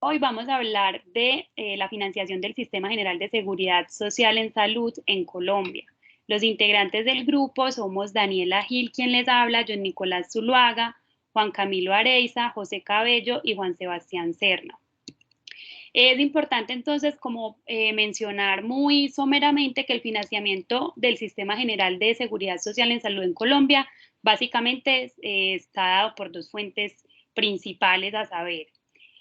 Hoy vamos a hablar de la financiación del Sistema General de Seguridad Social en Salud en Colombia. Los integrantes del grupo somos Daniela Gil, quien les habla, John Nicolás Zuluaga, Juan Camilo Areiza, José Cabello y Juan Sebastián Serna. Es importante entonces como mencionar muy someramente que el financiamiento del Sistema General de Seguridad Social en Salud en Colombia básicamente está dado por dos fuentes principales, a saber,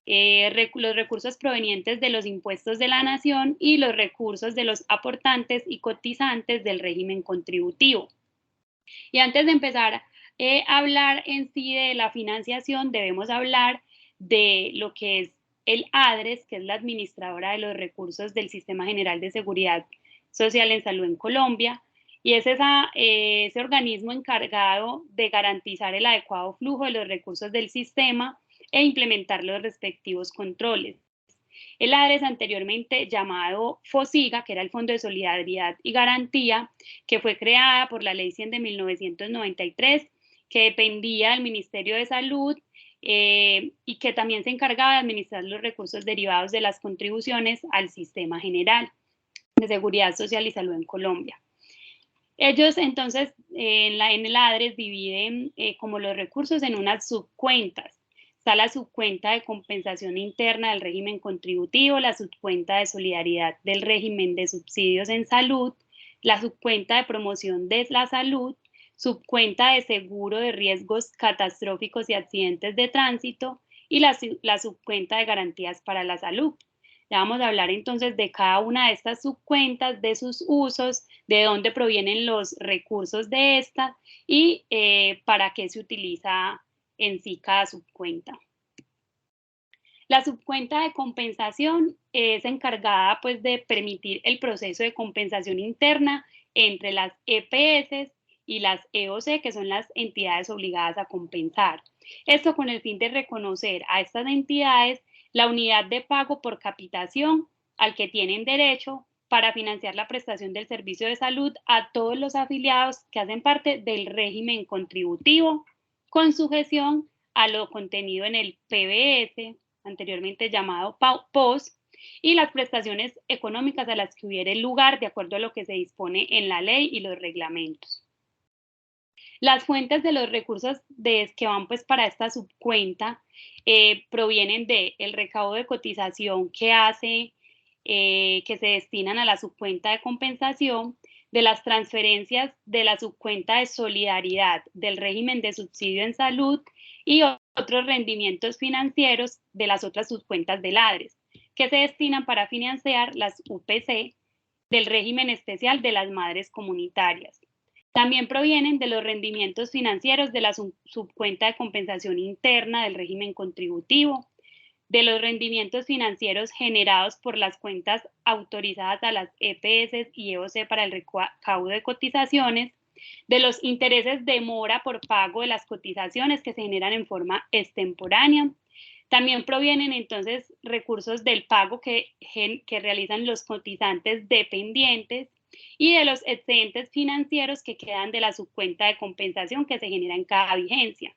los recursos provenientes de los impuestos de la nación y los recursos de los aportantes y cotizantes del régimen contributivo. Y antes de empezar a hablar en sí de la financiación, debemos hablar de lo que es el ADRES, que es la administradora de los recursos del Sistema General de Seguridad Social en Salud en Colombia, y es ese organismo encargado de garantizar el adecuado flujo de los recursos del sistema e implementar los respectivos controles. El ADRES, anteriormente llamado FOSIGA, que era el Fondo de Solidaridad y Garantía, que fue creada por la Ley 100 de 1993, que dependía del Ministerio de Salud y que también se encargaba de administrar los recursos derivados de las contribuciones al Sistema General de Seguridad Social y Salud en Colombia. Ellos entonces en el ADRES dividen como los recursos en unas subcuentas. Está la subcuenta de compensación interna del régimen contributivo, la subcuenta de solidaridad del régimen de subsidios en salud, la subcuenta de promoción de la salud, subcuenta de seguro de riesgos catastróficos y accidentes de tránsito y la subcuenta de garantías para la salud. Ya vamos a hablar entonces de cada una de estas subcuentas, de sus usos, de dónde provienen los recursos de estas y para qué se utiliza en sí cada subcuenta. La subcuenta de compensación es encargada pues de permitir el proceso de compensación interna entre las EPS y las EOC, que son las entidades obligadas a compensar. Esto con el fin de reconocer a estas entidades la unidad de pago por capitación al que tienen derecho para financiar la prestación del servicio de salud a todos los afiliados que hacen parte del régimen contributivo, con sujeción a lo contenido en el PBS, anteriormente llamado POS, y las prestaciones económicas a las que hubiere lugar de acuerdo a lo que se dispone en la ley y los reglamentos. Las fuentes de los recursos que van pues para esta subcuenta provienen del recaudo de cotización que se destinan a la subcuenta de compensación, de las transferencias de la subcuenta de solidaridad del régimen de subsidio en salud y otros rendimientos financieros de las otras subcuentas del ADRES, que se destinan para financiar las UPC del régimen especial de las madres comunitarias. También provienen de los rendimientos financieros de la subcuenta de compensación interna del régimen contributivo, de los rendimientos financieros generados por las cuentas autorizadas a las EPS y EOC para el recaudo de cotizaciones, de los intereses de mora por pago de las cotizaciones que se generan en forma extemporánea. También provienen entonces recursos del pago que realizan los cotizantes dependientes y de los excedentes financieros que quedan de la subcuenta de compensación que se genera en cada vigencia.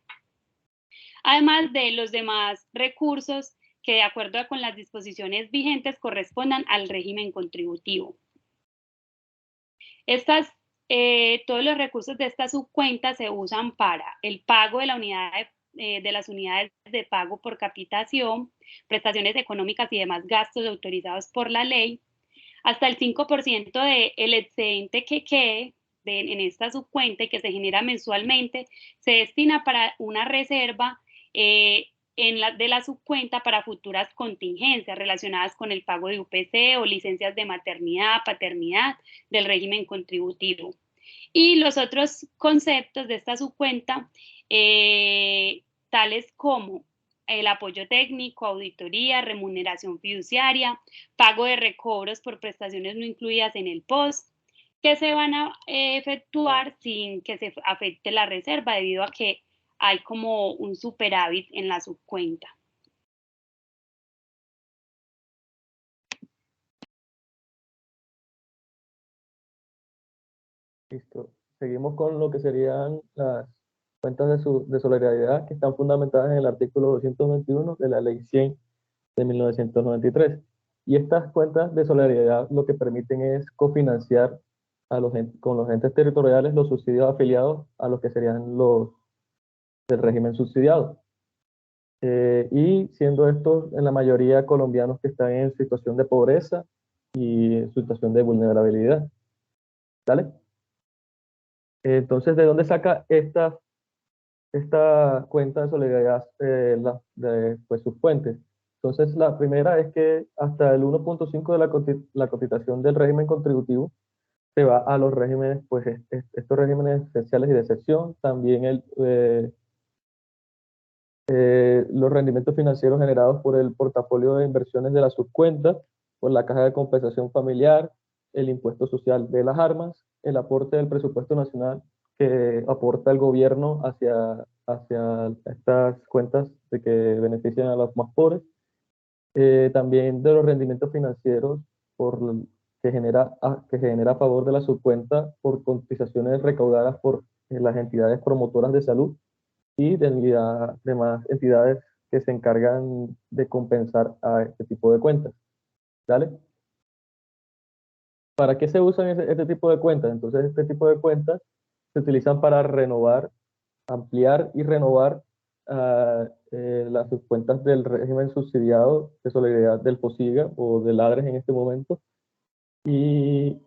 Además de los demás recursos que de acuerdo con las disposiciones vigentes correspondan al régimen contributivo. Todos los recursos de esta subcuenta se usan para el pago de las unidades de pago por capitación, prestaciones económicas y demás gastos autorizados por la ley. Hasta el 5% del excedente que quede en esta subcuenta y que se genera mensualmente se destina para una reserva de la subcuenta para futuras contingencias relacionadas con el pago de UPC o licencias de maternidad, paternidad del régimen contributivo. Y los otros conceptos de esta subcuenta, tales como el apoyo técnico, auditoría, remuneración fiduciaria, pago de recobros por prestaciones no incluidas en el POS, que se van a efectuar sin que se afecte la reserva debido a que hay como un superávit en la subcuenta. Listo. Seguimos con lo que serían las cuentas de solidaridad que están fundamentadas en el artículo 221 de la Ley 100 de 1993. Y estas cuentas de solidaridad lo que permiten es cofinanciar con los entes territoriales los subsidios afiliados a los que serían los del régimen subsidiado. Y siendo estos en la mayoría colombianos que están en situación de pobreza y en situación de vulnerabilidad. ¿Vale? Entonces, ¿de dónde saca esta cuenta de solidaridad pues, sus fuentes? Entonces, la primera es que hasta el 1.5 de la cotización del régimen contributivo se va a los regímenes, pues estos regímenes especiales y de excepción, también los rendimientos financieros generados por el portafolio de inversiones de la subcuenta, por la caja de compensación familiar, el impuesto social de las armas, el aporte del presupuesto nacional que aporta el gobierno hacia estas cuentas de que benefician a los más pobres, también de los rendimientos financieros que genera a favor de la subcuenta por cotizaciones recaudadas por las entidades promotoras de salud y demás entidades que se encargan de compensar a este tipo de cuentas. ¿Vale? ¿Para qué se usan este tipo de cuentas? Entonces, este tipo de cuentas se utilizan para renovar, ampliar y renovar las subcuentas del régimen subsidiado de solidaridad del FOSIGA o del ADRES en este momento, y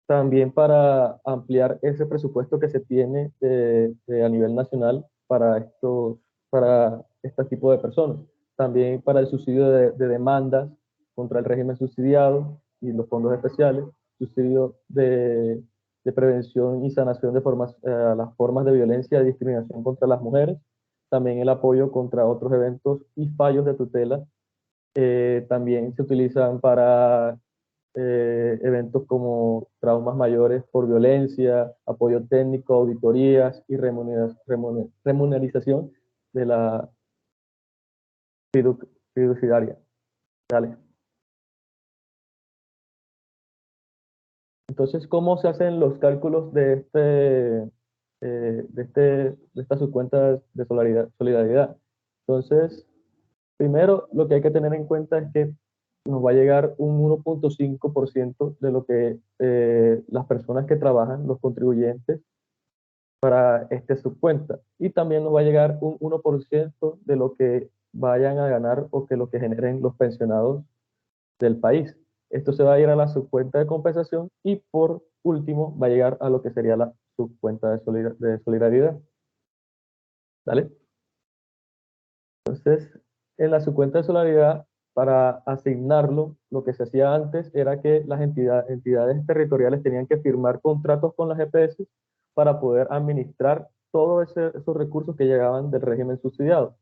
también para ampliar ese presupuesto que se tiene a nivel nacional para este tipo de personas. También para el subsidio de demandas contra el régimen subsidiado y los fondos especiales, subsidio de prevención y sanación a las formas de violencia y discriminación contra las mujeres, también el apoyo contra otros eventos y fallos de tutela. También se utilizan para eventos como traumas mayores por violencia, apoyo técnico, auditorías y remunerización de la fiduciaria. Dale. Entonces, ¿cómo se hacen los cálculos de esta subcuenta de solidaridad? Entonces, primero, lo que hay que tener en cuenta es que nos va a llegar un 1.5% de lo que las personas que trabajan, los contribuyentes, para subcuenta. Y también nos va a llegar un 1% de lo que vayan a ganar o que lo que generen los pensionados del país. Esto se va a ir a la subcuenta de compensación y por último va a llegar a lo que sería la subcuenta de solidaridad. ¿Vale? Entonces, en la subcuenta de solidaridad, para asignarlo, lo que se hacía antes era que las entidades territoriales tenían que firmar contratos con las EPS para poder administrar todos esos recursos que llegaban del régimen subsidiado.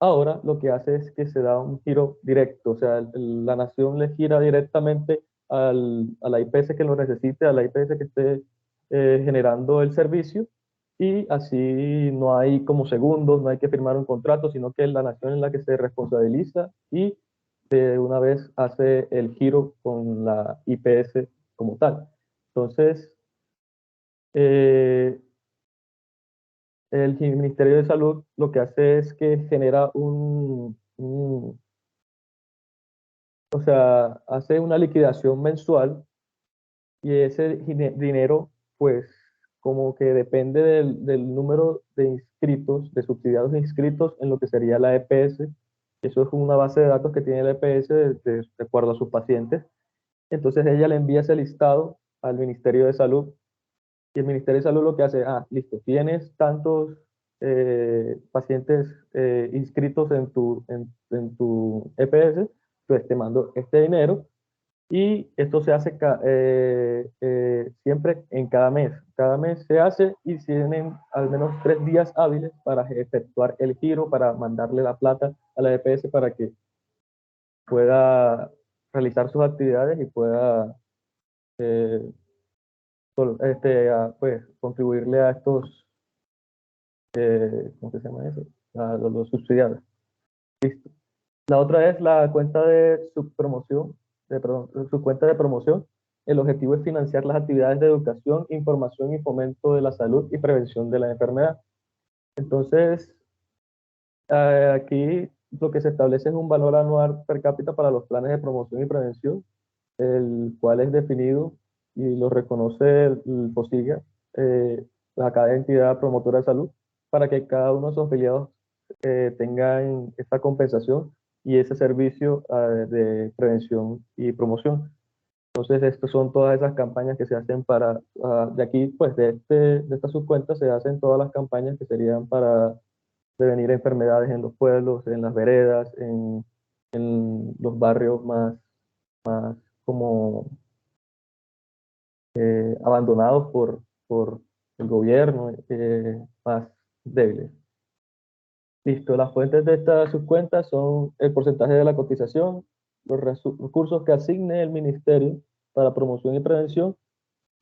Ahora lo que hace es que se da un giro directo, o sea, la nación le gira directamente a la IPS que lo necesite, a la IPS que esté generando el servicio, y así no hay como segundos, no hay que firmar un contrato, sino que es la nación en la que se responsabiliza y de una vez hace el giro con la IPS como tal. Entonces, eh, el Ministerio de Salud lo que hace es que genera o sea, hace una liquidación mensual y ese dinero, pues, como que depende del número de inscritos, de subsidiados inscritos en lo que sería la EPS. Eso es una base de datos que tiene la EPS de acuerdo a sus pacientes. Entonces ella le envía ese listado al Ministerio de Salud y el Ministerio de Salud lo que hace, listo, tienes tantos pacientes inscritos en tu EPS, pues te mando este dinero y esto se hace siempre en cada mes. Cada mes se hace y tienen al menos 3 días hábiles para efectuar el giro, para mandarle la plata a la EPS para que pueda realizar sus actividades y pueda eh, pues, contribuirle a estos, ¿cómo se llama eso? A los subsidiados. Listo. La otra es la cuenta de subpromoción, perdón, su cuenta de promoción. El objetivo es financiar las actividades de educación, información y fomento de la salud y prevención de la enfermedad. Entonces, aquí lo que se establece es un valor anual per cápita para los planes de promoción y prevención, el cual es definido y lo reconoce el POSIGA, cada entidad promotora de salud, para que cada uno de sus afiliados tengan esta compensación y ese servicio de prevención y promoción. Entonces, estas son todas esas campañas que se hacen para, de aquí, pues de esta subcuenta se hacen todas las campañas que serían para prevenir enfermedades en los pueblos, en las veredas, en los barrios más como abandonados por el gobierno, más débiles. Listo, las fuentes de estas subcuentas son el porcentaje de la cotización, los recursos que asigne el ministerio para promoción y prevención,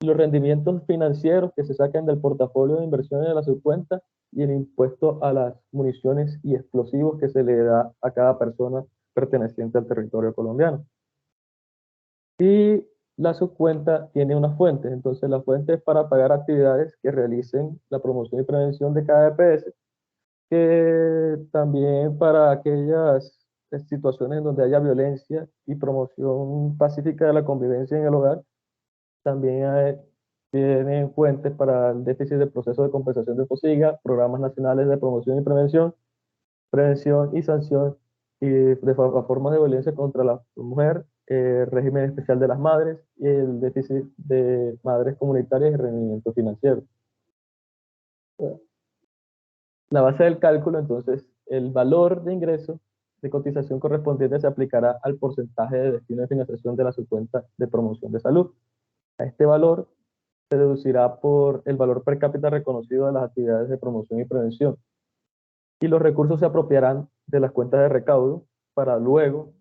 y los rendimientos financieros que se sacan del portafolio de inversiones de la subcuenta y el impuesto a las municiones y explosivos que se le da a cada persona perteneciente al territorio colombiano. Y la subcuenta tiene una fuente, entonces la fuente es para pagar actividades que realicen la promoción y prevención de cada EPS, que también para aquellas situaciones en donde haya violencia y promoción pacífica de la convivencia en el hogar, también tienen fuentes para el déficit de proceso de compensación de POSIGA, programas nacionales de promoción y prevención y sanción y de formas de violencia contra la mujer, régimen especial de las madres y el déficit de madres comunitarias y rendimiento financiero. La base del cálculo, entonces, el valor de ingreso de cotización correspondiente se aplicará al porcentaje de destino de financiación de la subcuenta de promoción de salud. A este valor se deducirá por el valor per cápita reconocido de las actividades de promoción y prevención. Y los recursos se apropiarán de las cuentas de recaudo para luego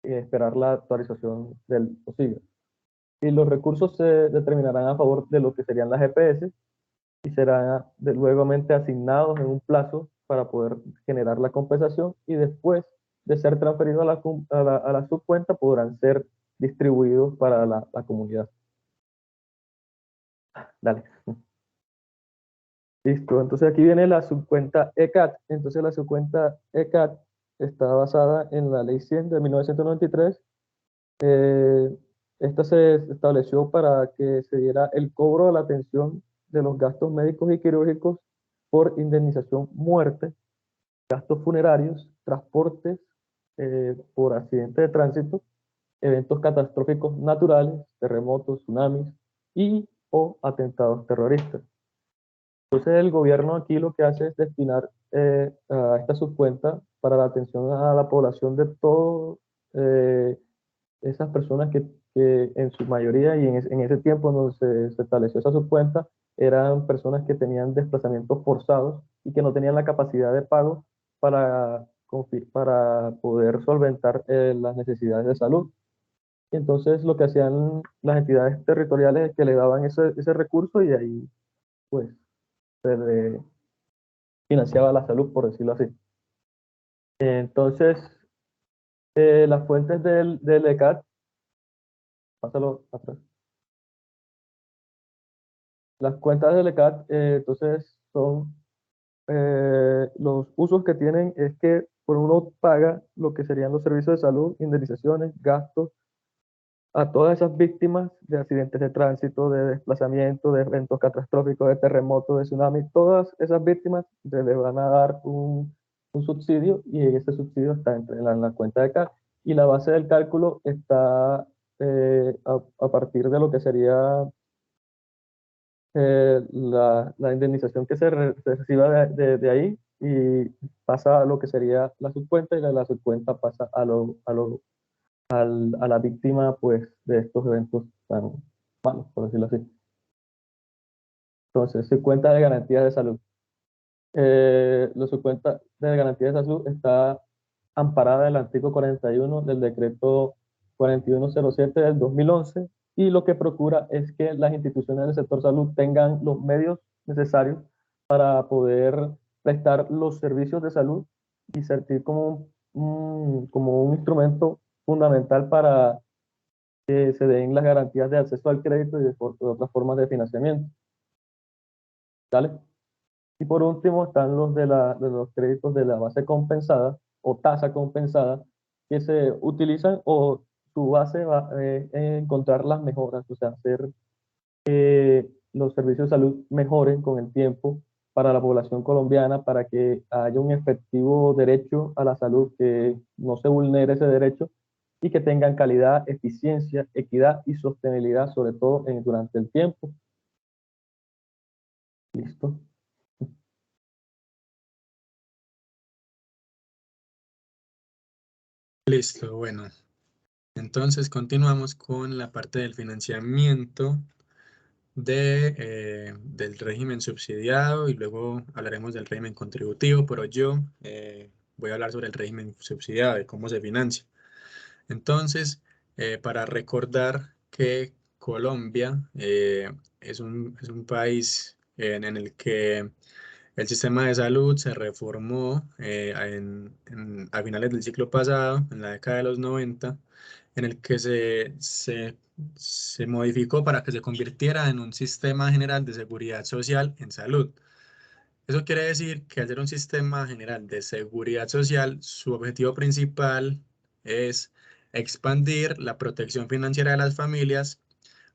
esperar la actualización del POSIGA. Y los recursos se determinarán a favor de lo que serían las EPS y serán luegamente asignados en un plazo para poder generar la compensación y después de ser transferidos a la subcuenta podrán ser distribuidos para la comunidad. Dale. Listo, entonces aquí viene la subcuenta ECAT. Entonces la subcuenta ECAT está basada en la Ley 100 de 1993. Esta se estableció para que se diera el cobro de la atención de los gastos médicos y quirúrgicos por indemnización muerte, gastos funerarios, transportes por accidente de tránsito, eventos catastróficos naturales, terremotos, tsunamis y o atentados terroristas. Entonces el gobierno aquí lo que hace es destinar a esta subcuenta para la atención a la población de todas esas personas que en su mayoría y en ese tiempo donde se estableció esa subcuenta eran personas que tenían desplazamientos forzados y que no tenían la capacidad de pago para poder solventar las necesidades de salud. Y entonces lo que hacían las entidades territoriales es que le daban ese recurso y de ahí pues se le financiaba la salud, por decirlo así. Entonces, las fuentes del ECAT, pásalo atrás. Las cuentas del ECAT, entonces, son los usos que tienen es que por uno paga lo que serían los servicios de salud, indemnizaciones, gastos a todas esas víctimas de accidentes de tránsito, de desplazamiento, de eventos catastróficos, de terremotos, de tsunami, todas esas víctimas se les van a dar un subsidio y ese subsidio está en la cuenta de CAT. Y la base del cálculo está a partir de lo que sería la indemnización que se reciba de ahí y pasa a lo que sería la subcuenta y la subcuenta pasa a la víctima pues, de estos eventos tan malos, por decirlo así. Entonces, subcuenta de garantía de salud. La subcuenta de garantía de salud está amparada en el artículo 41 del decreto 4107 del 2011 y lo que procura es que las instituciones del sector salud tengan los medios necesarios para poder prestar los servicios de salud y servir como un instrumento fundamental para que se den las garantías de acceso al crédito y de otras formas de financiamiento. ¿Vale? Y por último están los de los créditos de la base compensada, o tasa compensada que se utilizan o su base va encontrar las mejoras, o sea, hacer los servicios de salud mejoren con el tiempo para la población colombiana, para que haya un efectivo derecho a la salud, que no se vulnere ese derecho y que tengan calidad, eficiencia, equidad y sostenibilidad, sobre todo durante el tiempo. Listo. Listo, bueno. Entonces continuamos con la parte del financiamiento del régimen subsidiado y luego hablaremos del régimen contributivo, pero yo voy a hablar sobre el régimen subsidiado, de cómo se financia. Entonces, para recordar que Colombia es un país en el que el sistema de salud se reformó a finales del siglo pasado, en la década de los 90, en el que se modificó para que se convirtiera en un sistema general de seguridad social en salud. Eso quiere decir que al ser un sistema general de seguridad social, su objetivo principal es expandir la protección financiera de las familias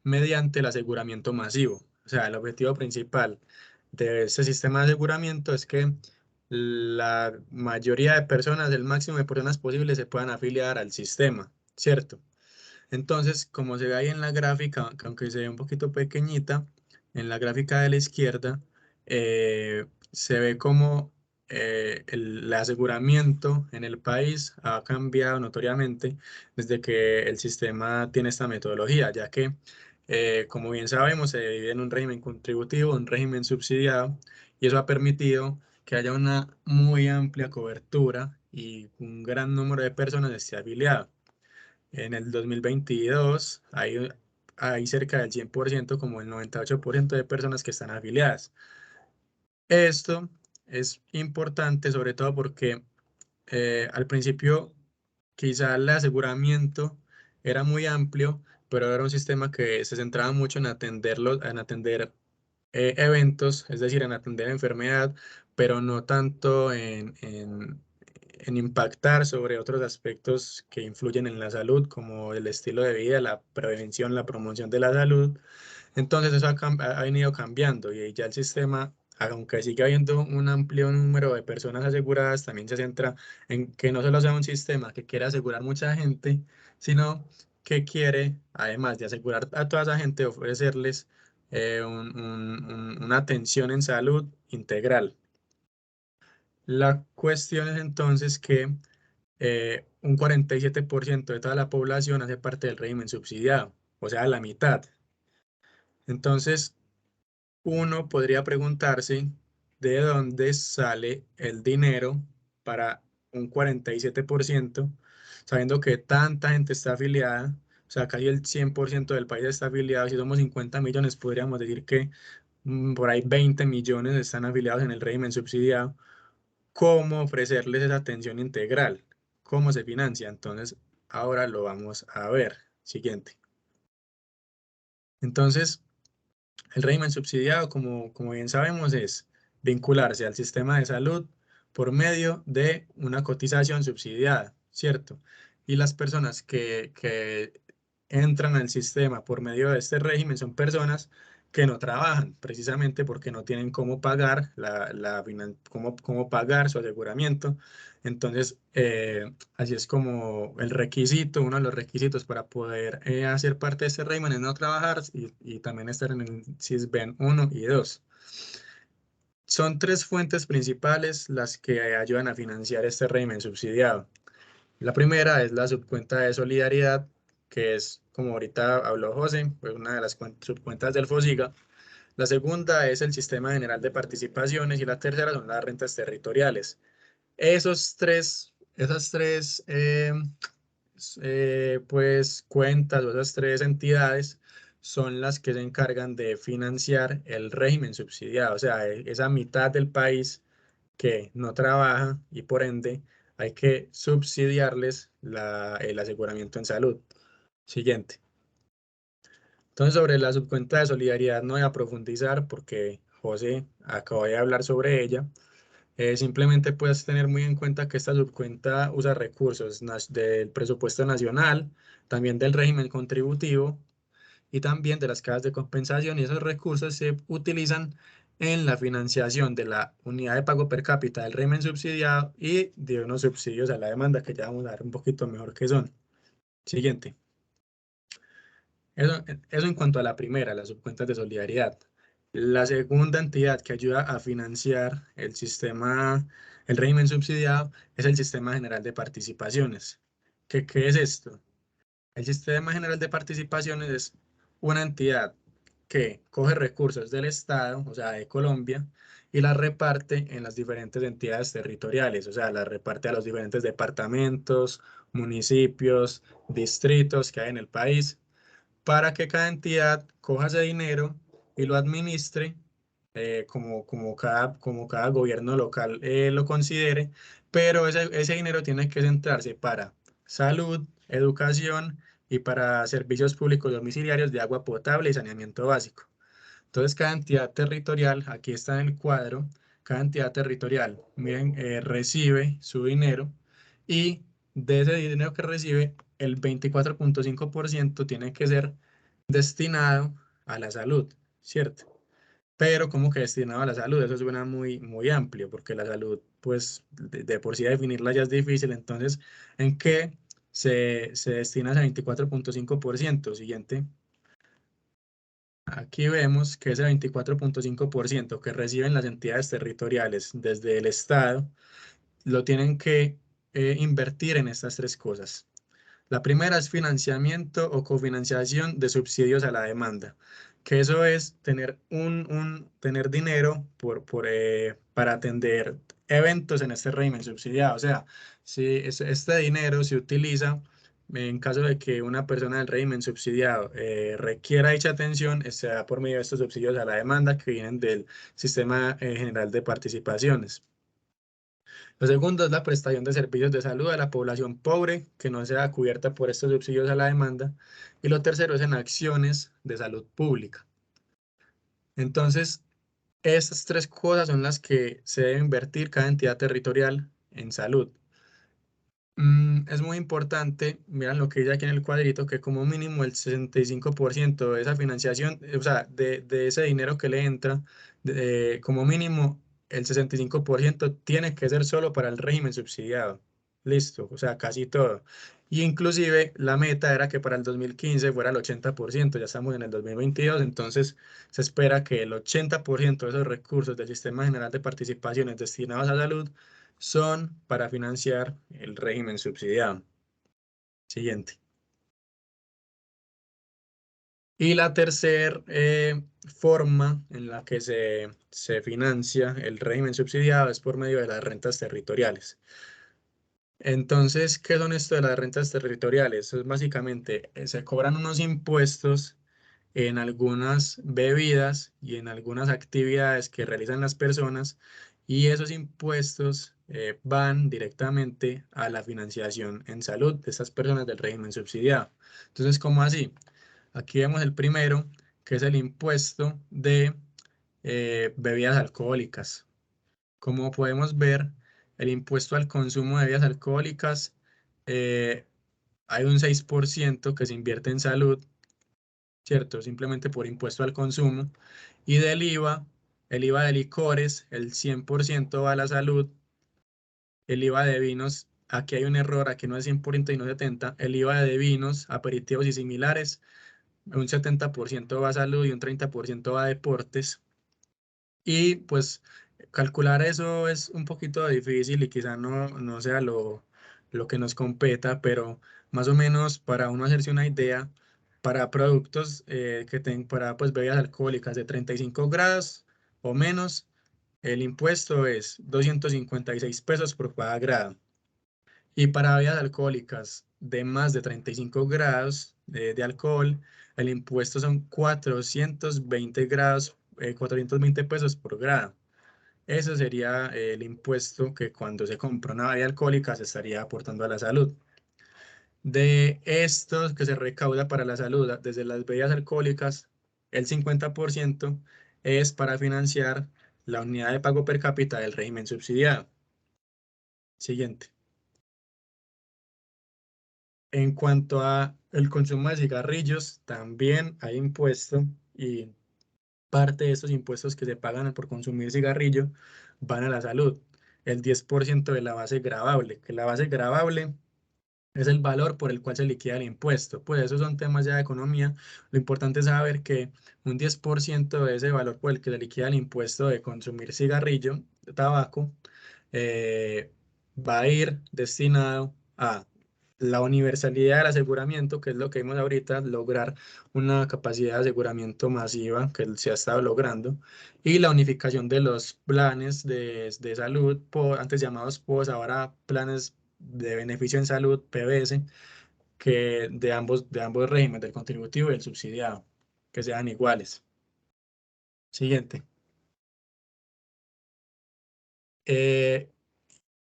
mediante el aseguramiento masivo. O sea, el objetivo principal de este sistema de aseguramiento es que la mayoría de personas, el máximo de personas posibles, se puedan afiliar al sistema, ¿cierto? Entonces, como se ve ahí en la gráfica, que aunque se ve un poquito pequeñita, en la gráfica de la izquierda, se ve como el aseguramiento en el país ha cambiado notoriamente desde que el sistema tiene esta metodología, ya que, como bien sabemos, se divide en un régimen contributivo, un régimen subsidiado, y eso ha permitido que haya una muy amplia cobertura y un gran número de personas esté afiliado. En el 2022 hay cerca del 100%, como el 98% de personas que están afiliadas. Esto es importante sobre todo porque al principio quizá el aseguramiento era muy amplio, pero era un sistema que se centraba mucho en atender eventos, es decir, en atender enfermedad, pero no tanto en impactar sobre otros aspectos que influyen en la salud, como el estilo de vida, la prevención, la promoción de la salud. Entonces eso ha venido cambiando y ya el sistema, aunque sigue habiendo un amplio número de personas aseguradas, también se centra en que no solo sea un sistema que quiere asegurar mucha gente, sino que quiere, además de asegurar a toda esa gente, ofrecerles una atención en salud integral. La cuestión es entonces que un 47% de toda la población hace parte del régimen subsidiado, o sea, la mitad. Entonces, uno podría preguntarse de dónde sale el dinero para un 47%, sabiendo que tanta gente está afiliada, o sea, casi el 100% del país está afiliado. Si somos 50 millones, podríamos decir que por ahí 20 millones están afiliados en el régimen subsidiado. ¿Cómo ofrecerles esa atención integral? ¿Cómo se financia? Entonces, ahora lo vamos a ver. Siguiente. Entonces, el régimen subsidiado, como bien sabemos, es vincularse al sistema de salud por medio de una cotización subsidiada, ¿cierto? Y las personas que entran al sistema por medio de este régimen son personas que no trabajan, precisamente porque no tienen cómo pagar, cómo pagar su aseguramiento. Entonces, así es como el requisito, uno de los requisitos para poder hacer parte de este régimen es no trabajar y también estar en el SISBEN 1 y 2. Son tres fuentes principales las que ayudan a financiar este régimen subsidiado. La primera es la subcuenta de solidaridad, que es, como ahorita habló José, pues una de las subcuentas del FOSIGA. La segunda es el Sistema General de Participaciones y la tercera son las rentas territoriales. Esas tres pues, cuentas o esas tres entidades son las que se encargan de financiar el régimen subsidiado, o sea, esa mitad del país que no trabaja y por ende hay que subsidiarles el aseguramiento en salud. Siguiente. Entonces, sobre la subcuenta de solidaridad no voy a profundizar porque José acabó de hablar sobre ella, Simplemente puedes tener muy en cuenta que esta subcuenta usa recursos del presupuesto nacional, también del régimen contributivo y también de las cajas de compensación, y esos recursos se utilizan en la financiación de la unidad de pago per cápita del régimen subsidiado y de unos subsidios a la demanda que ya vamos a ver un poquito mejor qué son. Siguiente. Eso en cuanto a la primera, las subcuentas de solidaridad. La segunda entidad que ayuda a financiar el sistema, el régimen subsidiado, es el Sistema General de Participaciones. ¿Qué es esto? El Sistema General de Participaciones es una entidad que coge recursos del Estado, o sea, de Colombia, y las reparte en las diferentes entidades territoriales, o sea, las reparte a los diferentes departamentos, municipios, distritos que hay en el país, para que cada entidad coja ese dinero y lo administre como cada gobierno local lo considere, pero ese dinero tiene que centrarse para salud, educación y para servicios públicos domiciliarios de agua potable y saneamiento básico. Entonces, cada entidad territorial, aquí está en el cuadro, cada entidad territorial, miren, recibe su dinero y de ese dinero que recibe, el 24.5% tiene que ser destinado a la salud, ¿cierto? Pero como que destinado a la salud, eso suena muy amplio, porque la salud, pues de por sí definirla ya es difícil. Entonces, ¿en qué se destina ese 24.5%? Siguiente. Aquí vemos que ese 24.5% que reciben las entidades territoriales desde el Estado, lo tienen que invertir en estas tres cosas. La primera es financiamiento o cofinanciación de subsidios a la demanda, que eso es tener, tener dinero para atender eventos en este régimen subsidiado. O sea, si este dinero se utiliza en caso de que una persona del régimen subsidiado requiera dicha atención, se da por medio de estos subsidios a la demanda que vienen del Sistema General de Participaciones. Lo segundo es la prestación de servicios de salud a la población pobre que no sea cubierta por estos subsidios a la demanda. Y lo tercero es en acciones de salud pública. Entonces, estas tres cosas son las que se debe invertir cada entidad territorial en salud. Es muy importante, miren lo que dice aquí en el cuadrito, que como mínimo el 65% de esa financiación, o sea, de ese dinero que le entra, como mínimo el 65% tiene que ser solo para el régimen subsidiado. Listo, o sea, casi todo. Y inclusive la meta era que para el 2015 fuera el 80%, ya estamos en el 2022, entonces se espera que el 80% de esos recursos del Sistema General de Participaciones destinados a salud son para financiar el régimen subsidiado. Siguiente. Y la tercera forma en la que se financia el régimen subsidiado es por medio de las rentas territoriales. Entonces, ¿qué son esto de las rentas territoriales? Es básicamente, se cobran unos impuestos en algunas bebidas y en algunas actividades que realizan las personas, y esos impuestos van directamente a la financiación en salud de estas personas del régimen subsidiado. Entonces, ¿cómo así? Aquí vemos el primero, que es el impuesto de bebidas alcohólicas. Como podemos ver, el impuesto al consumo de bebidas alcohólicas, eh, hay un 6% que se invierte en salud, ¿cierto? Simplemente por impuesto al consumo. Y del IVA, el IVA de licores, el 100% va a la salud. El IVA de vinos, aquí hay un error, aquí no es 100% y no 70%. El IVA de vinos, aperitivos y similares, un 70% va a salud y un 30% va a deportes. Y pues calcular eso es un poquito difícil y quizá no sea lo que nos competa, pero más o menos para uno hacerse una idea, para productos para pues, bebidas alcohólicas de 35 grados o menos, el impuesto es 256 pesos por cada grado. Y para bebidas alcohólicas de más de 35 grados de alcohol, el impuesto son 420 grados, 420 pesos por grado. Eso sería el impuesto que cuando se compra una bebida alcohólica se estaría aportando a la salud. De estos que se recauda para la salud desde las bebidas alcohólicas, el 50% es para financiar la unidad de pago per cápita del régimen subsidiado. Siguiente. En cuanto a el consumo de cigarrillos, también hay impuesto y parte de estos impuestos que se pagan por consumir cigarrillo van a la salud. El 10% de la base gravable, que la base gravable es el valor por el cual se liquida el impuesto. Pues esos son temas ya de economía. Lo importante es saber que un 10% de ese valor por el que se liquida el impuesto de consumir cigarrillo, de tabaco, va a ir destinado a la universalidad del aseguramiento, que es lo que vimos ahorita, lograr una capacidad de aseguramiento masiva que se ha estado logrando, y la unificación de los planes de salud, antes llamados POS, ahora planes de beneficio en salud, PBS, que de ambos regímenes, del contributivo y el subsidiado, que sean iguales. Siguiente.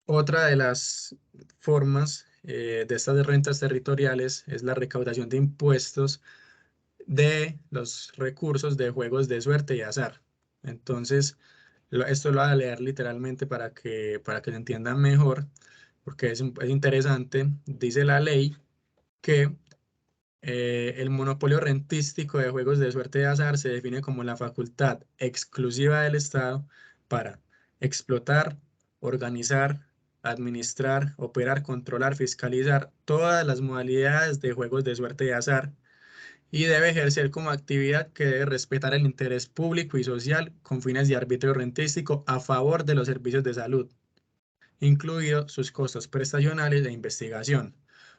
Otra de las formas de estas rentas territoriales es la recaudación de impuestos de los recursos de juegos de suerte y azar. Entonces, esto lo voy a leer literalmente para que lo entiendan mejor, porque es interesante. Dice la ley que el monopolio rentístico de juegos de suerte y azar se define como la facultad exclusiva del Estado para explotar, organizar, administrar, operar, controlar, fiscalizar todas las modalidades de juegos de suerte y azar, y debe ejercer como actividad que debe respetar el interés público y social con fines de arbitrio rentístico a favor de los servicios de salud, incluidos sus costos prestacionales de investigación.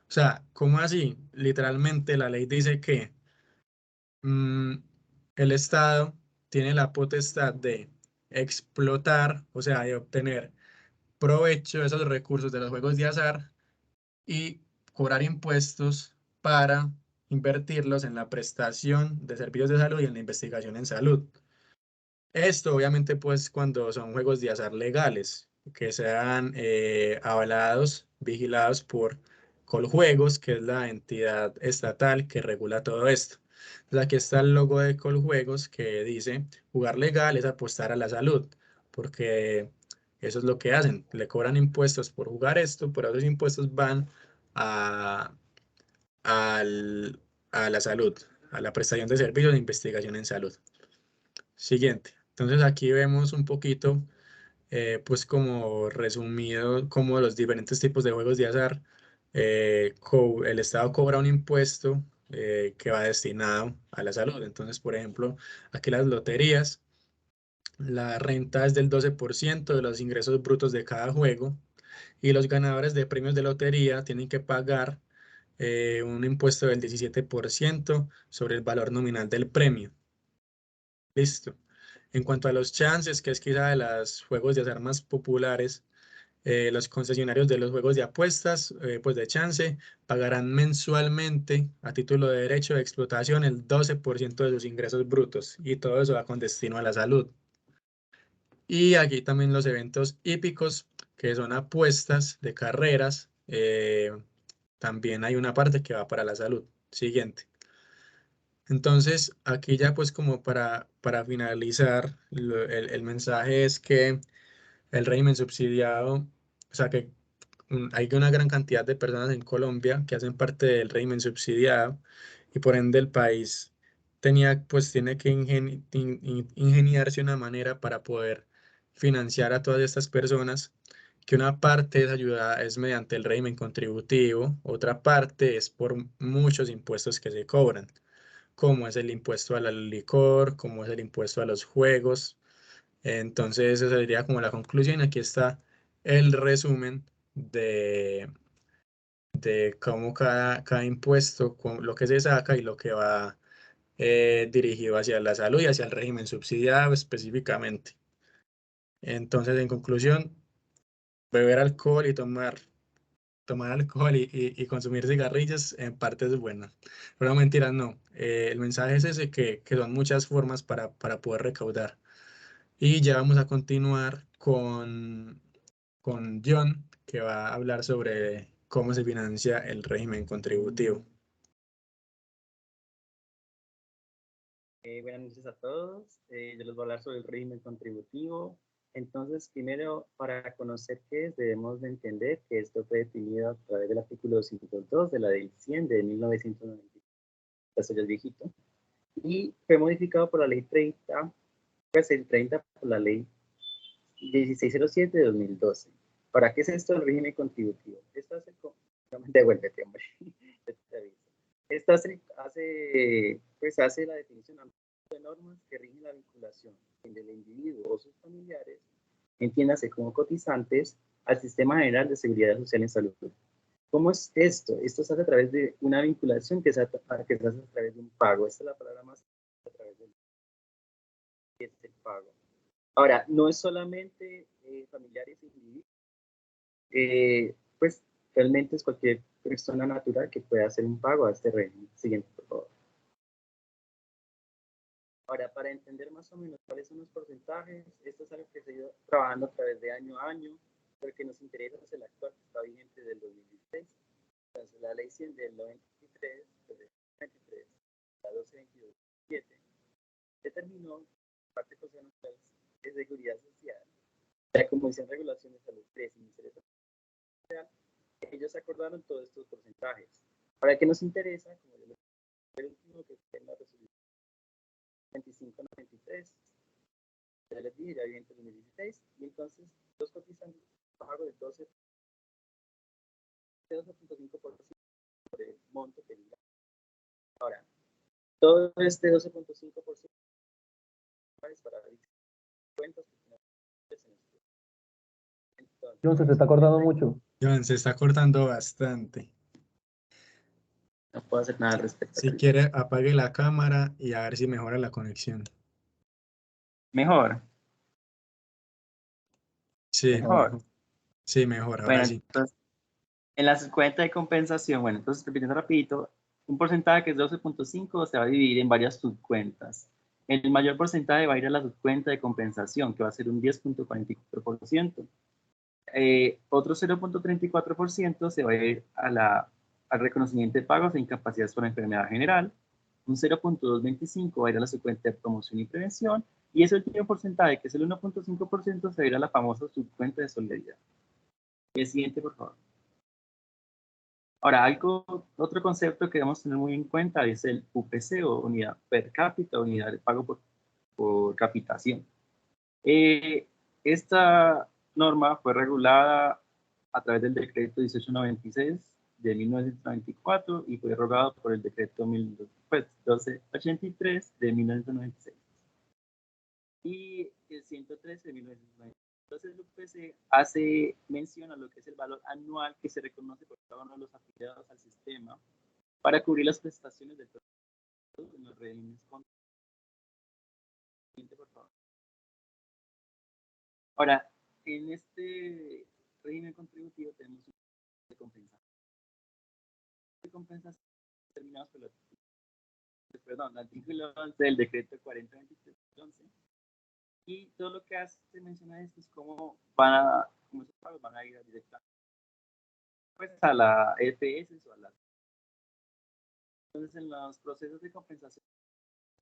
O sea, ¿cómo así? Literalmente la ley dice que mm, el Estado tiene la potestad de explotar, o sea, de obtener provecho de esos recursos de los juegos de azar y cobrar impuestos para invertirlos en la prestación de servicios de salud y en la investigación en salud. Esto obviamente pues cuando son juegos de azar legales, que sean avalados, vigilados por Coljuegos, que es la entidad estatal que regula todo esto. Entonces aquí está el logo de Coljuegos que dice, jugar legal es apostar a la salud, porque eso es lo que hacen, le cobran impuestos por jugar esto, pero esos impuestos van a, a la salud, a la prestación de servicios de investigación en salud. Siguiente. Entonces aquí vemos un poquito, pues como resumido, como los diferentes tipos de juegos de azar, el Estado cobra un impuesto que va destinado a la salud. Entonces, por ejemplo, aquí las loterías, la renta es del 12% de los ingresos brutos de cada juego y los ganadores de premios de lotería tienen que pagar un impuesto del 17% sobre el valor nominal del premio. Listo. En cuanto a los chances, que es quizá de los juegos de azar más populares, los concesionarios de los juegos de apuestas, pues de chance, pagarán mensualmente a título de derecho de explotación el 12% de sus ingresos brutos y todo eso va con destino a la salud. Y aquí también los eventos hípicos, que son apuestas de carreras, también hay una parte que va para la salud. Siguiente. Entonces, aquí ya pues como para finalizar, el mensaje es que el régimen subsidiado, o sea que hay una gran cantidad de personas en Colombia que hacen parte del régimen subsidiado y por ende el país tiene que ingeniarse una manera para poder financiar a todas estas personas, que una parte de esa ayuda es mediante el régimen contributivo, otra parte es por muchos impuestos que se cobran, como es el impuesto al licor, como es el impuesto a los juegos. Entonces, esa sería como la conclusión. Aquí está el resumen de cómo cada impuesto, lo que se saca y lo que va dirigido hacia la salud y hacia el régimen subsidiado específicamente. Entonces, en conclusión, beber alcohol y tomar alcohol y consumir cigarrillos en parte es bueno. Pero no, mentiras, no. El mensaje es ese, que son muchas formas para poder recaudar. Y ya vamos a continuar con John, que va a hablar sobre cómo se financia el régimen contributivo. Buenas noches a todos. Yo les voy a hablar sobre el régimen contributivo. Entonces, primero, para conocer qué es, debemos de entender que esto fue definido a través del artículo 202 de la Ley 100 de 1990. Esto ya es viejito. Y fue modificado por la Ley 30, pues el 30 por la Ley 1607 de 2012. ¿Para qué es esto el régimen contributivo? Esto hace... Devuélvete, hombre. Esto hace la definición de normas que rigen la vinculación del individuo o sus familiares, entiéndase como cotizantes, al Sistema General de Seguridad Social en Salud. ¿Cómo es esto? Esto se hace a través de una vinculación que se hace a través de un pago. Esta es la palabra más a través del pago. Ahora, no es solamente familiares e individuos, pues realmente es cualquier persona natural que pueda hacer un pago a este régimen. Siguiente, por favor. Ahora, para entender más o menos cuáles son los porcentajes, esto es algo que se ha ido trabajando a través de año a año, pero que nos interesa es el actual que está vigente del 2016. Entonces, la ley 100 del 93, la 1222-7, determinó parte constitucional de seguridad social, la Comisión de Regulación de Salud 3 y Ministerio de Salud, ellos acordaron todos estos porcentajes. Ahora, ¿qué nos interesa? Como yo les el último que fue en la resolución 2593, ya les dije, ya viene en 2016, y entonces los cotizantes pago de 12.5% por el monto que diga. Ahora, todo este 12.5% es para cuentas que entonces, John, se está acordando mucho. John, se está cortando bastante. No puedo hacer nada al respecto. Si quiere, apague la cámara y a ver si mejora la conexión. Mejor. Sí, Mejor. Sí, mejor, ahora Bueno, sí. entonces, en la cuenta de compensación, bueno, entonces repitiendo rapidito, un porcentaje que es 12.5 se va a dividir en varias subcuentas. El mayor porcentaje va a ir a la subcuenta de compensación, que va a ser un 10.44%. Otro 0.34% se va a ir al reconocimiento de pagos e incapacidades por enfermedad general. Un 0.225 va a ir a la subcuenta de promoción y prevención. Y ese último porcentaje, que es el 1.5%, se va a ir a la famosa subcuenta de solidaridad. El siguiente, por favor. Ahora, otro concepto que debemos tener muy en cuenta es el UPC, o unidad per cápita, unidad de pago por capitación. Esta norma fue regulada a través del decreto 1896 de 1994 y fue derogado por el decreto 1283 de 1996 y el 113 de 1996. Entonces el UPC hace mención a lo que es el valor anual que se reconoce por cada uno de los afiliados al sistema para cubrir las prestaciones de todos los regímenes. Por favor. Ahora, en este régimen contributivo tenemos un de compensación terminados por el artículo 11 del decreto 4023-11. Y todo lo que hace menciona esto es cómo esos pagos van a ir directamente pues, a la EPS o a la... Entonces, en los procesos de compensación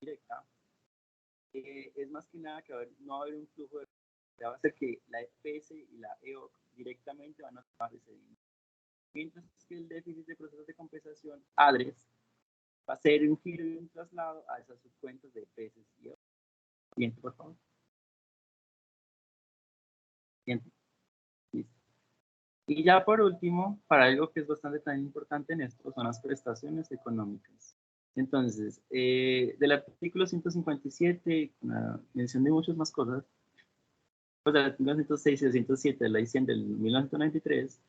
directa, es más que nada que no va a haber un flujo de... Va a ser que la EPS y la EOC directamente van a tomar ese dinero. Mientras que el déficit de procesos de compensación, ADRES, va a ser un giro y un traslado a esas subcuentas de EPS y EOC. Siguiente, por favor. Siguiente. Listo. Y ya por último, para algo que es bastante tan importante en esto, son las prestaciones económicas. Entonces, del artículo 157, con la mención de muchas más cosas, pues del artículo 106 y 207 de la ley 100 del 1993,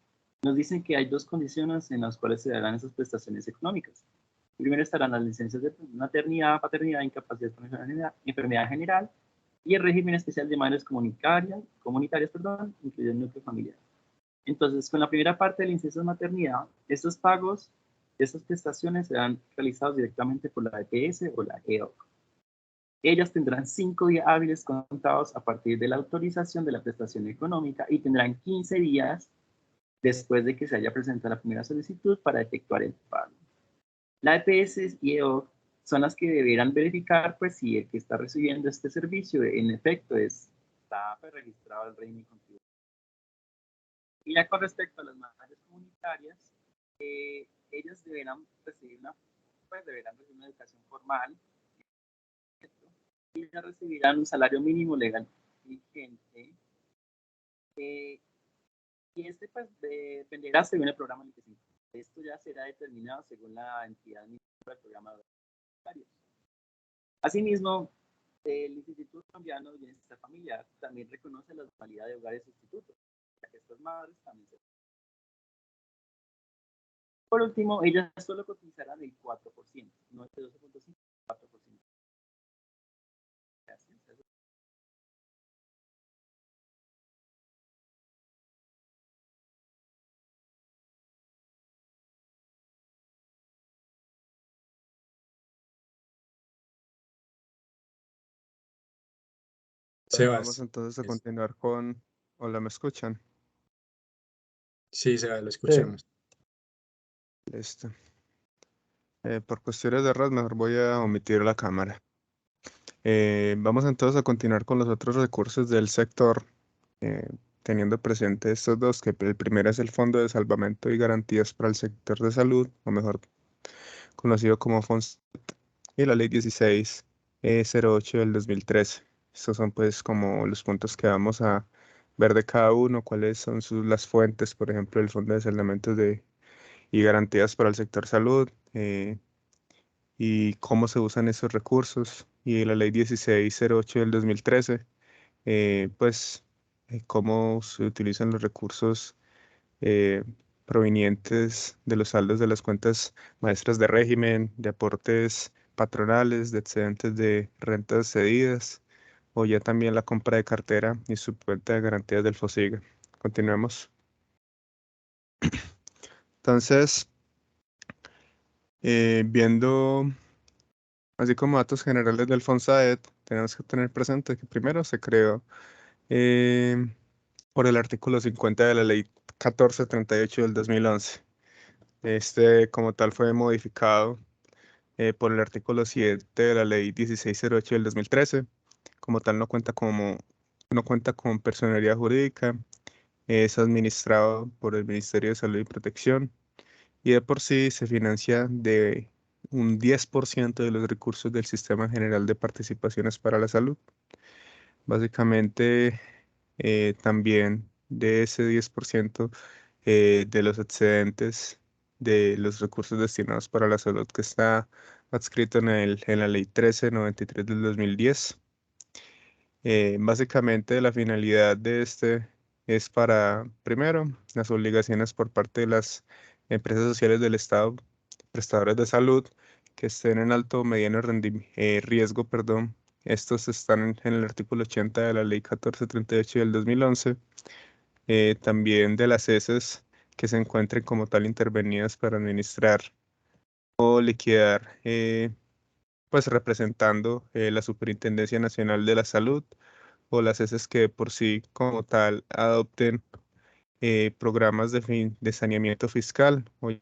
nos dicen que hay dos condiciones en las cuales se darán esas prestaciones económicas. Primero estarán las licencias de maternidad, paternidad, incapacidad por enfermedad general y el régimen especial de madres comunitarias, incluido el núcleo familiar. Entonces, con la primera parte de la licencia de maternidad, estos pagos, estas prestaciones serán realizados directamente por la EPS o la EOC. Ellas tendrán 5 días hábiles contados a partir de la autorización de la prestación económica y tendrán 15 días después de que se haya presentado la primera solicitud para efectuar el pago. La EPS y EOC son las que deberán verificar pues si el que está recibiendo este servicio en efecto está pues, registrado al régimen contributivo. Y ya con respecto a las madres comunitarias, ellas deberán recibir una educación formal y ya recibirán un salario mínimo legal vigente. Y este pues dependerá según el programa en el que se encuentre. Esto ya será determinado según la entidad misma del programa de hogares. Asimismo, el Instituto Colombiano de Bienestar Familiar también reconoce la modalidad de hogares sustitutos, ya que estas madres también se... Por último, ellas solo cotizarán el 4%, no el 12.5%, 4%. Vamos Sebas, entonces a continuar con... Hola, ¿me escuchan? sí, Sebas, lo escuchamos. Listo. Por cuestiones de red, mejor voy a omitir la cámara. Vamos entonces a continuar con los otros recursos del sector, teniendo presente estos dos, que el primero es el Fondo de Salvamento y Garantías para el Sector de Salud, o mejor conocido como FONSAT, y la Ley 1608 del 2013. Estos son pues como los puntos que vamos a ver de cada uno, cuáles son las fuentes, por ejemplo, el Fondo de Salvamento y Garantías para el Sector Salud, y cómo se usan esos recursos, y la Ley 1608 del 2013, pues cómo se utilizan los recursos provenientes de los saldos de las cuentas maestras de régimen, de aportes patronales, de excedentes de rentas cedidas, o ya también la compra de cartera y su cuenta de garantías del FOSIGA. Continuemos. Entonces, viendo así como datos generales del FONSAED, tenemos que tener presente que primero se creó por el artículo 50 de la Ley 1438 del 2011. Este, como tal, fue modificado por el artículo 7 de la Ley 1608 del 2013. Como tal, no cuenta con personería jurídica, es administrado por el Ministerio de Salud y Protección, y de por sí se financia de un 10% de los recursos del Sistema General de Participaciones para la Salud. Básicamente, también de ese 10% de los excedentes de los recursos destinados para la salud, que está adscrito en la Ley 1393 del 2010. Básicamente la finalidad de este es para, primero, las obligaciones por parte de las empresas sociales del Estado, prestadores de salud, que estén en alto o mediano riesgo, perdón. Estos están en el artículo 80 de la Ley 1438 del 2011. También de las heces que se encuentren como tal intervenidas para administrar o liquidar, pues representando la Superintendencia Nacional de la Salud, o las heces que por sí como tal adopten programas de saneamiento fiscal o ya,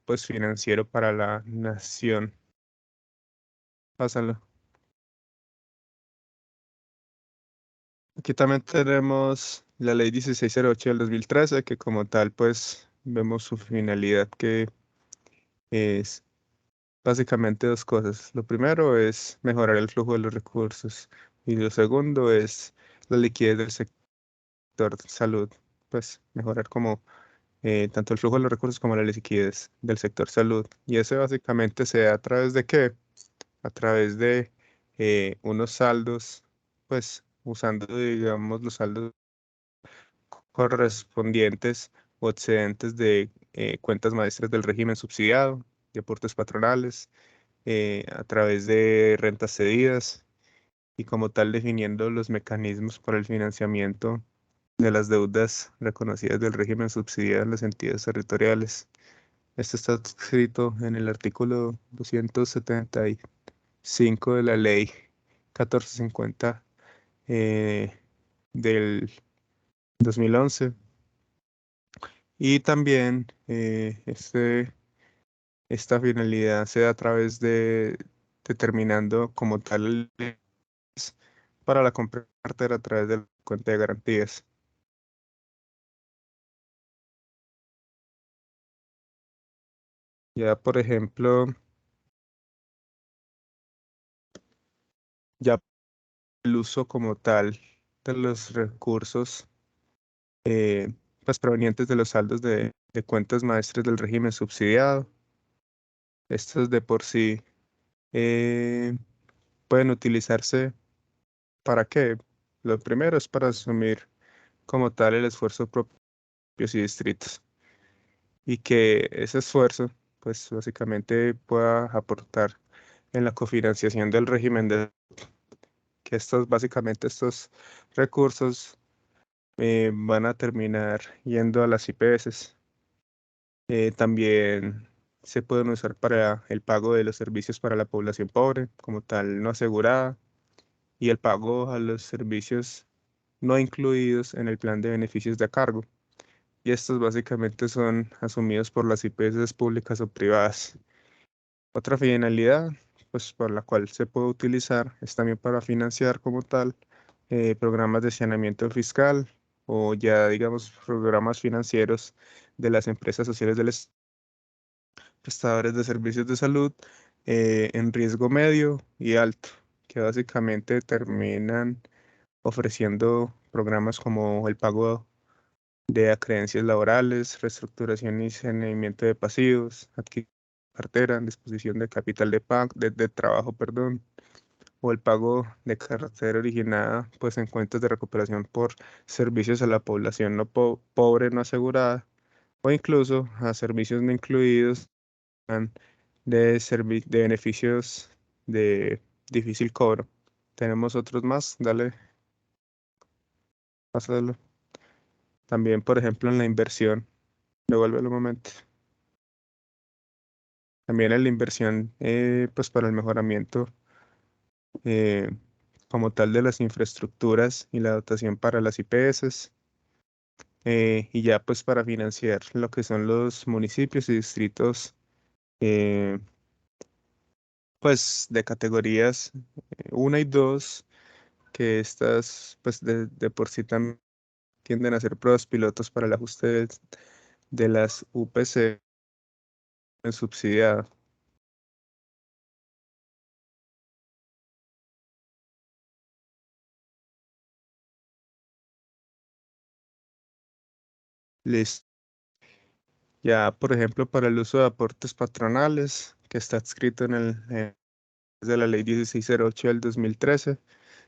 pues financiero para la nación. Pásalo. Aquí también tenemos la Ley 1608 del 2013, que como tal pues vemos su finalidad, que es básicamente dos cosas. Lo primero es mejorar el flujo de los recursos, y lo segundo es la liquidez del sector salud, pues mejorar como tanto el flujo de los recursos como la liquidez del sector salud. Y eso básicamente se da a través de qué? A través de unos saldos, pues usando, digamos, los saldos correspondientes o excedentes de cuentas maestras del régimen subsidiado, de aportes patronales, a través de rentas cedidas, y como tal definiendo los mecanismos para el financiamiento de las deudas reconocidas del régimen subsidiado en las entidades territoriales. Esto está escrito en el artículo 275 de la Ley 1450 del 2011. Y también esta finalidad se da a través de determinando como tal para la compra de cartera a través de la cuenta de garantías. Ya, por ejemplo, ya el uso como tal de los recursos pues provenientes de los saldos de cuentas maestras del régimen subsidiado. Estos de por sí pueden utilizarse ¿para qué? Lo primero es para asumir como tal el esfuerzo propios y distritos y que ese esfuerzo pues básicamente pueda aportar en la cofinanciación del régimen de que estos recursos van a terminar yendo a las IPS. También se pueden usar para el pago de los servicios para la población pobre, como tal no asegurada, y el pago a los servicios no incluidos en el plan de beneficios de a cargo. Y estos básicamente son asumidos por las IPS públicas o privadas. Otra finalidad, pues por la cual se puede utilizar, es también para financiar como tal programas de saneamiento fiscal o ya digamos programas financieros de las empresas sociales del Estado, prestadores de servicios de salud en riesgo medio y alto, que básicamente terminan ofreciendo programas como el pago de acreencias laborales, reestructuración y saneamiento de pasivos, cartera, disposición de capital de trabajo, perdón, o el pago de cartera originada pues en cuentas de recuperación por servicios a la población no pobre no asegurada o incluso a servicios no incluidos de beneficios de difícil cobro. Tenemos otros más, dale, pásalo. También, por ejemplo, en la inversión, devuélvelo un momento. También en la inversión, pues para el mejoramiento eh, como tal de las infraestructuras y la dotación para las IPS. Y ya pues para financiar lo que son los municipios y distritos, pues de categorías 1 y 2, que estas pues de por sí también tienden a ser pruebas pilotos para el ajuste de las UPC en subsidiado. Listo. Ya, por ejemplo, para el uso de aportes patronales, que está adscrito de la Ley 1608 del 2013,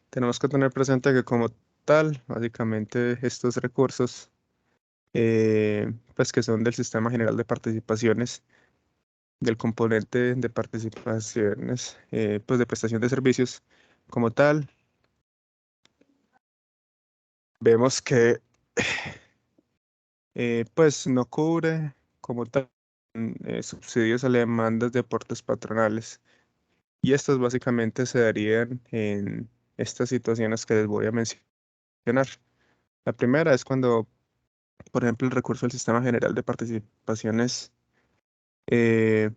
tenemos que tener presente que como tal, básicamente estos recursos, pues que son del Sistema General de Participaciones, del componente de participaciones, pues de prestación de servicios, como tal, vemos que pues no cubre como tal subsidios a las demandas de aportes patronales. Y estos básicamente se darían en estas situaciones que les voy a mencionar. La primera es cuando, por ejemplo, el recurso del Sistema General de Participaciones, eh,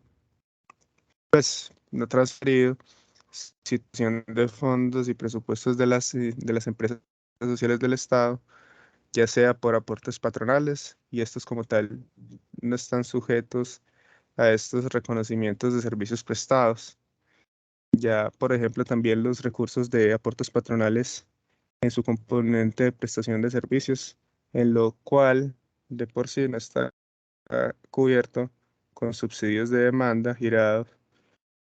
pues no transferido, situación de fondos y presupuestos de las empresas sociales del Estado, ya sea por aportes patronales, y estos como tal no están sujetos a estos reconocimientos de servicios prestados. Ya, por ejemplo, también los recursos de aportes patronales en su componente de prestación de servicios, en lo cual de por sí no está cubierto con subsidios de demanda girados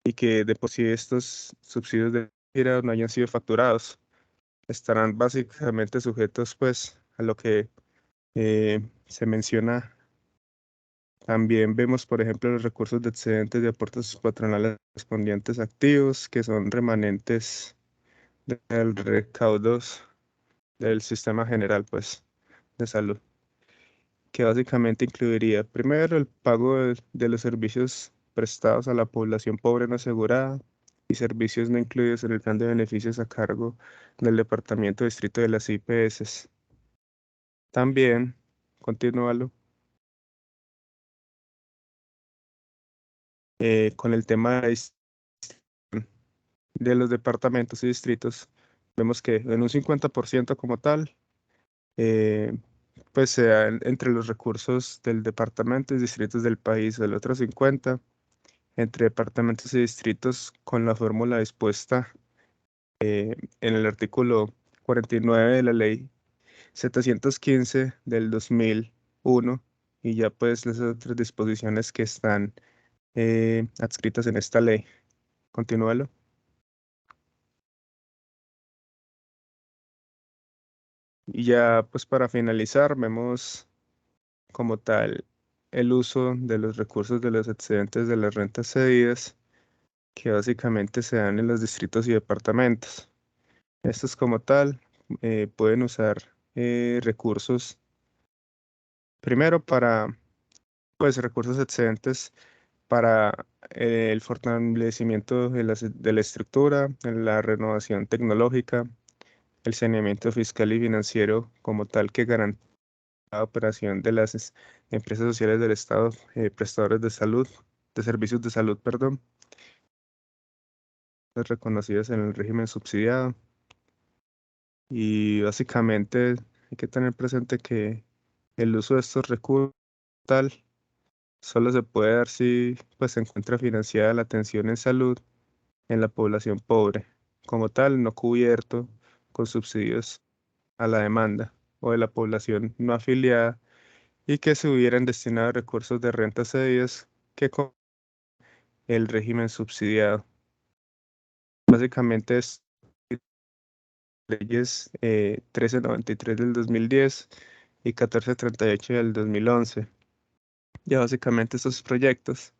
y que de por sí estos subsidios de girado no hayan sido facturados. Estarán básicamente sujetos pues a lo que se menciona. También vemos, por ejemplo, los recursos de excedentes de aportes patronales correspondientes activos, que son remanentes del recaudos del sistema general, pues, de salud, que básicamente incluiría primero el pago de los servicios prestados a la población pobre no asegurada y servicios no incluidos en el plan de beneficios a cargo del Departamento Distrito de las IPS. También, continúalo, con el tema de de los departamentos y distritos, vemos que en un 50% como tal, pues se dan entre los recursos del departamento y distritos del país, el otro 50% entre departamentos y distritos con la fórmula dispuesta en el artículo 49 de la ley 715 del 2001 y ya pues las otras disposiciones que están adscritas en esta ley. Continúalo. Y ya pues para finalizar vemos como tal el uso de los recursos de los excedentes de las rentas cedidas que básicamente se dan en los distritos y departamentos. Estos como tal pueden usar recursos primero para pues recursos excedentes para el fortalecimiento de la estructura, la renovación tecnológica, el saneamiento fiscal y financiero como tal que garantiza la operación de las empresas sociales del Estado, prestadores de salud, de servicios de salud, perdón, reconocidas en el régimen subsidiado. Y básicamente hay que tener presente que el uso de estos recursos tal solo se puede dar si pues, se encuentra financiada la atención en salud en la población pobre, como tal no cubierto con subsidios a la demanda o de la población no afiliada y que se hubieran destinado recursos de rentas cedidas que con el régimen subsidiado. Básicamente es leyes 1393 del 2010 y 1438 del 2011. Ya básicamente estos proyectos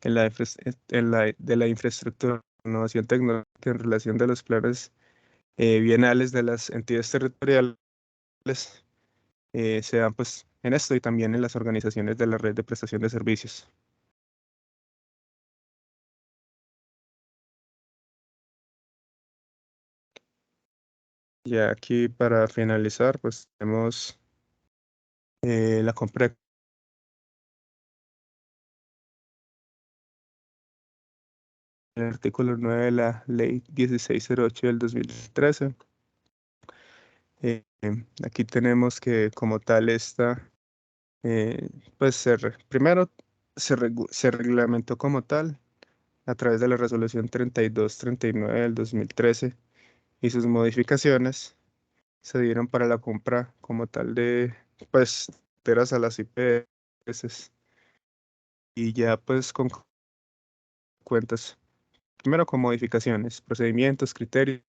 de la infraestructura, innovación tecnológica en relación de los planes bienales de las entidades territoriales se dan pues en esto y también en las organizaciones de la red de prestación de servicios. Ya aquí para finalizar pues tenemos la compra el artículo 9 de la ley 1608 del 2013. Aquí tenemos que como tal esta, pues primero se reglamentó como tal a través de la resolución 3239 del 2013 y sus modificaciones se dieron para la compra como tal de pues teras a las IPS y ya pues con cuentas, primero con modificaciones, procedimientos, criterios,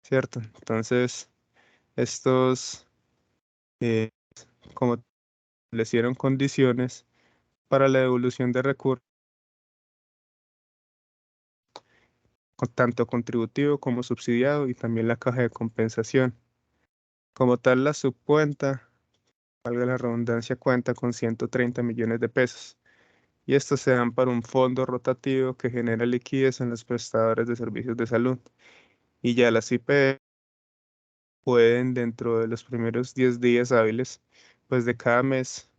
¿cierto? Entonces, estos como establecieron condiciones para la devolución de recursos, tanto contributivo como subsidiado, y también la caja de compensación. Como tal, la subcuenta, valga la redundancia, cuenta con 130 millones de pesos. Y estos se dan para un fondo rotativo que genera liquidez en los prestadores de servicios de salud. Y ya las IP pueden, dentro de los primeros 10 días hábiles, pues de cada mes,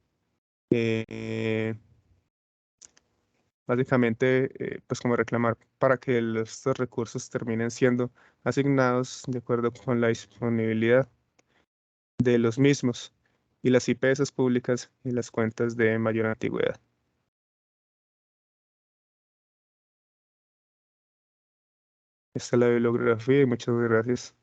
básicamente, pues como reclamar para que estos recursos terminen siendo asignados de acuerdo con la disponibilidad de los mismos y las IPS públicas y las cuentas de mayor antigüedad. Esta es la bibliografía y muchas gracias.